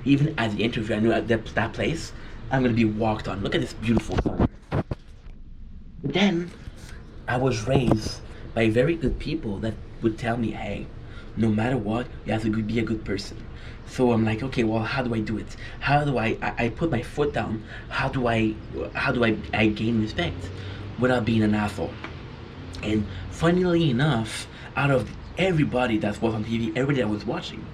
even at the interview, I knew at that place, I'm gonna be walked on. Look at this beautiful sun. But then, I was raised by very good people that would tell me, hey, no matter what, you have to be a good person. So I'm like, okay, well, how do I do it? How do I put my foot down? How do I gain respect without being an asshole? And funnily enough, out of everybody that was on TV, everybody that was watching,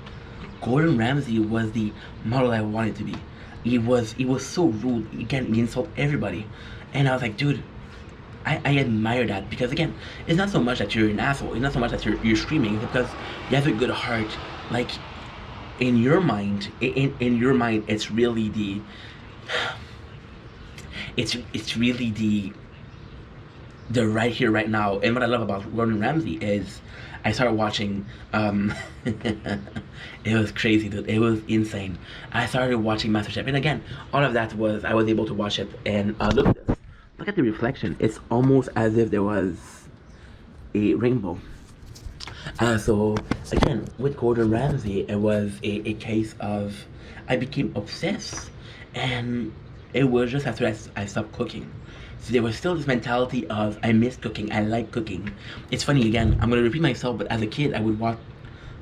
Gordon Ramsay was the model I wanted to be. He was so rude. Again, he insulted everybody, and I was like, dude, I admire that because again, it's not so much that you're an asshole. It's not so much that you're screaming. It's because you have a good heart. Like in your mind, in your mind, it's really the it's really the right here, right now. And what I love about Gordon Ramsay is I started watching. It was crazy, dude. It was insane. I started watching MasterChef, and again, all of that was I was able to watch it. And look at this. Look at the reflection. It's almost as if there was a rainbow. So again, with Gordon Ramsay, it was a case of I became obsessed, and it was just after I stopped cooking. So there was still this mentality of I miss cooking, I like cooking. It's funny again. I'm gonna repeat myself, but as a kid, I would watch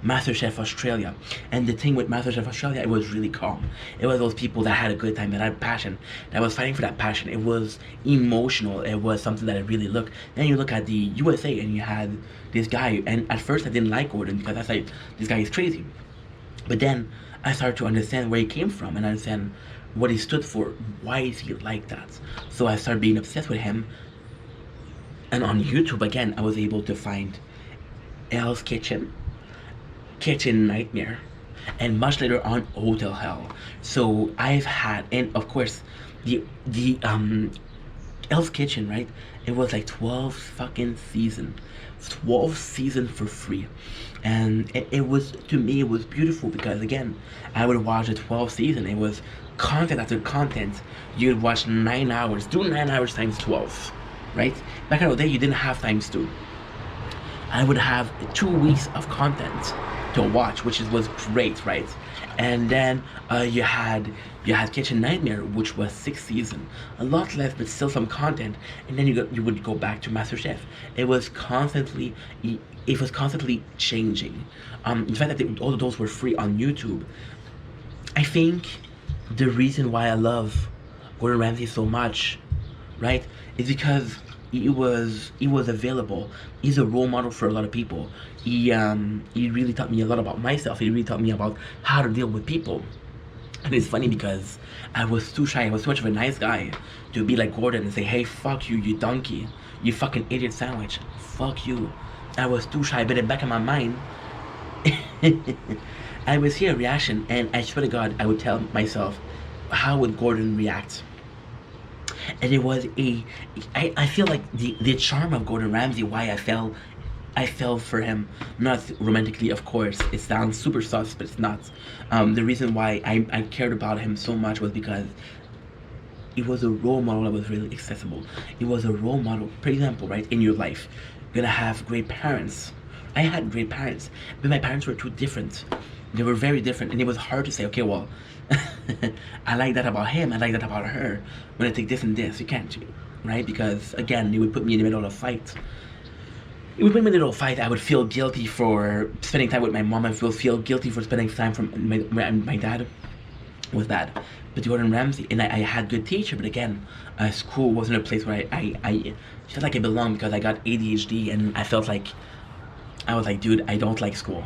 MasterChef Australia. And the thing with MasterChef Australia, it was really calm. It was those people that had a good time, that had passion, that was fighting for that passion. It was emotional. It was something that I really looked. Then you look at the USA and you had this guy, and at first I didn't like Gordon because I thought this guy is crazy. But then I started to understand where he came from and understand what he stood for. Why is he like that? So I started being obsessed with him. And on YouTube again, I was able to find Hell's Kitchen Nightmare, and much later on Hotel Hell. So I've had, and of course, the Hell's Kitchen, right? It was like 12 fucking season, 12 season for free, and it was, to me it was beautiful because again, I would watch the 12 season. It was content after content. You'd watch 9 hours, do 9 hours times 12, right? Back in the day, you didn't have times two. I would have 2 weeks of content to watch, which was great, right? And then you had Kitchen Nightmare, which was 6 season, a lot less, but still some content. And then you would go back to MasterChef. It was constantly changing. The fact that all of those were free on YouTube, I think the reason why I love Gordon Ramsay so much, right, is because he was available. He's a role model for a lot of people. He really taught me a lot about myself. He really taught me about how to deal with people. And it's funny because I was too shy. I was too much of a nice guy to be like Gordon and say, hey, fuck you, you donkey, you fucking idiot sandwich, fuck you. I was too shy, but in the back of my mind, I would see a reaction, and I swear to God, I would tell myself, how would Gordon react? And it was I feel like the charm of Gordon Ramsay, why I fell for him, not romantically, of course. It sounds super sus, but it's not. The reason why I cared about him so much was because he was a role model that was really accessible. He was a role model. For example, right, in your life, you're gonna have great parents. I had great parents, but my parents were too different. They were very different, and it was hard to say, okay, well, I like that about him, I like that about her. When I take this and this, you can't, right? Because again, it would put me in the middle of a fight. It would put me in the middle of a fight. I would feel guilty for spending time with my mom. I would feel guilty for spending time from my dad. Was bad. But Gordon Ramsay, and I had good teacher, but again, school wasn't a place where I felt like I belonged because I got ADHD, and I felt like I was like, dude, I don't like school.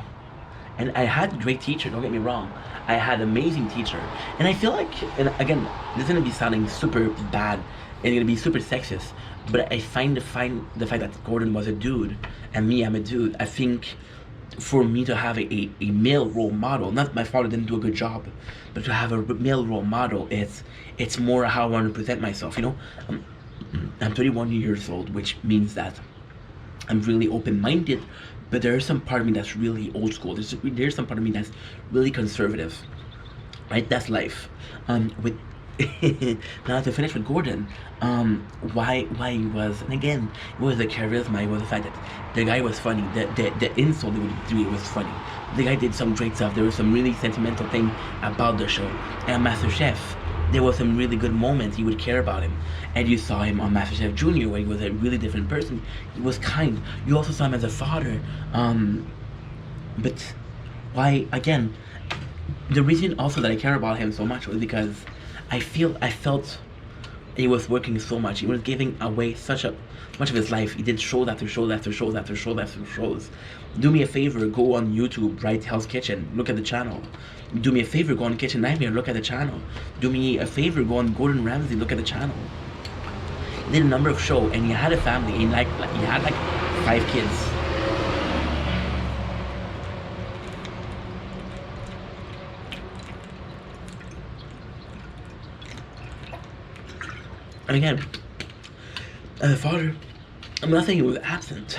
And I had great teacher, don't get me wrong. I had amazing teacher. And I feel like, and again, this is gonna be sounding super bad and gonna be super sexist, but I find the fact that Gordon was a dude and me, I'm a dude. I think for me to have a male role model, not my father didn't do a good job, but to have a male role model, it's more how I want to present myself, I'm 31 years old, which means that I'm really open-minded, but there's some part of me that's really old school. There's some part of me that's really conservative, right? That's life. With now to finish with Gordon, why he was, and again, it was the charisma, it was the fact that the guy was funny, the insult they would do, it was funny. The guy did some great stuff. There was some really sentimental thing about the show. And MasterChef, there was some really good moments. You would care about him, and you saw him on MasterChef Junior, where he was a really different person. He was kind. You also saw him as a father. But why again? The reason also that I care about him so much was because I felt he was working so much. He was giving away such a much of his life. He did shows after shows after shows after shows after shows. Do me a favor, go on YouTube, write Hell's Kitchen, look at the channel. Do me a favor, go on Kitchen Nightmare, look at the channel. Do me a favor, go on Gordon Ramsay, look at the channel. He did a number of shows, and he had a family. He had like 5 kids. And again, as a father, I'm not saying he was absent.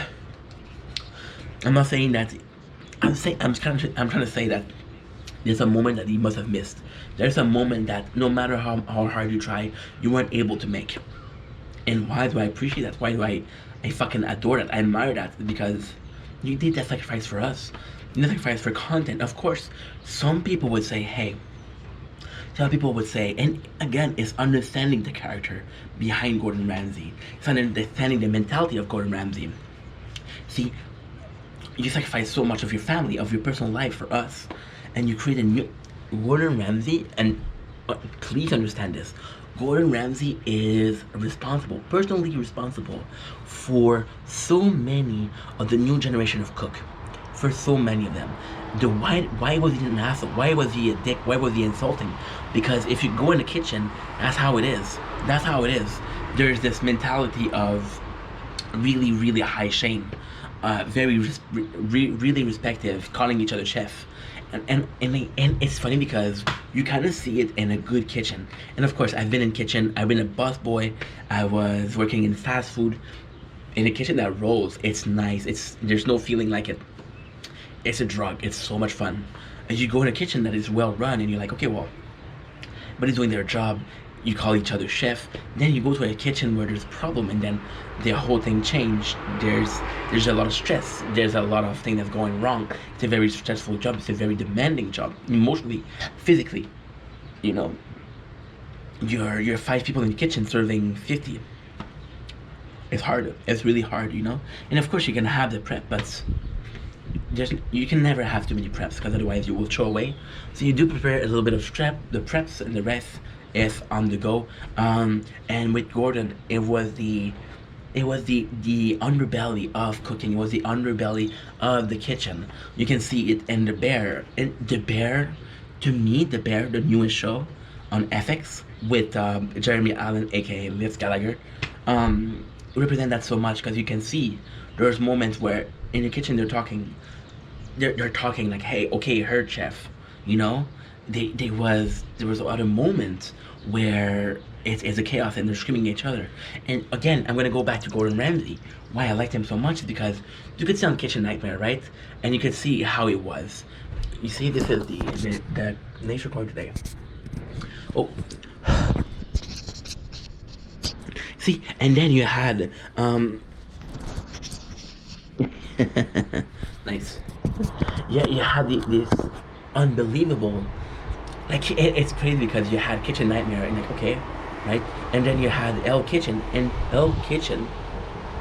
I'm not saying that. I'm trying to say that there's a moment that he must have missed. There's a moment that no matter how hard you try, you weren't able to make. And why do I appreciate that? Why do I fucking adore that? I admire that because you did that sacrifice for us. You did that sacrifice for content. Of course, some people would say, hey. Some people would say, and again, it's understanding the character behind Gordon Ramsay. It's understanding the mentality of Gordon Ramsay. See, you sacrifice so much of your family, of your personal life for us, and you create a new Gordon Ramsay. And please understand this: Gordon Ramsay is responsible, personally responsible, for so many of the new generation of cook. For so many of them, why was he an asshole? Why was he a dick? Why was he insulting? Because if you go in the kitchen, that's how it is. That's how it is. There's this mentality of really high shame, really respective, calling each other chef, and it's funny because you kind of see it in a good kitchen. And of course, I've been in kitchen. I've been a busboy. I was working in fast food. In a kitchen that rolls, it's nice. There's no feeling like it. It's a drug. It's so much fun. As you go in a kitchen that is well run, and you're like, okay, well, but he's doing their job. You call each other chef. Then you go to a kitchen where there's a problem, and then the whole thing changed. There's a lot of stress. There's a lot of things that's going wrong. It's a very stressful job. It's a very demanding job, emotionally, physically. You know, you're 5 people in the kitchen serving 50. It's hard. It's really hard, you know. And of course, you can have the prep, but you can never have too many preps because otherwise you will throw away. So you do prepare a little bit of the preps, and the rest is on the go. And with Gordon, it was the underbelly of cooking. It was the underbelly of the kitchen. You can see it in The Bear. The Bear, to me, The Bear, the newest show on FX with Jeremy Allen, aka Liz Gallagher, represent that so much because you can see there's moments where in the kitchen they're talking like, hey, okay, heard chef, you know. There was other moments where it's a chaos and they're screaming at each other. And again, I'm gonna go back to Gordon Ramsay. Why I liked him so much is because you could see on Kitchen Nightmare, right? And you could see how it was. You see, this is the nature card today. Oh. See, and then you had nice. Yeah, you had this unbelievable, like it's crazy because you had Kitchen Nightmare and like, okay, right, and then you had Elle Kitchen, and Elle Kitchen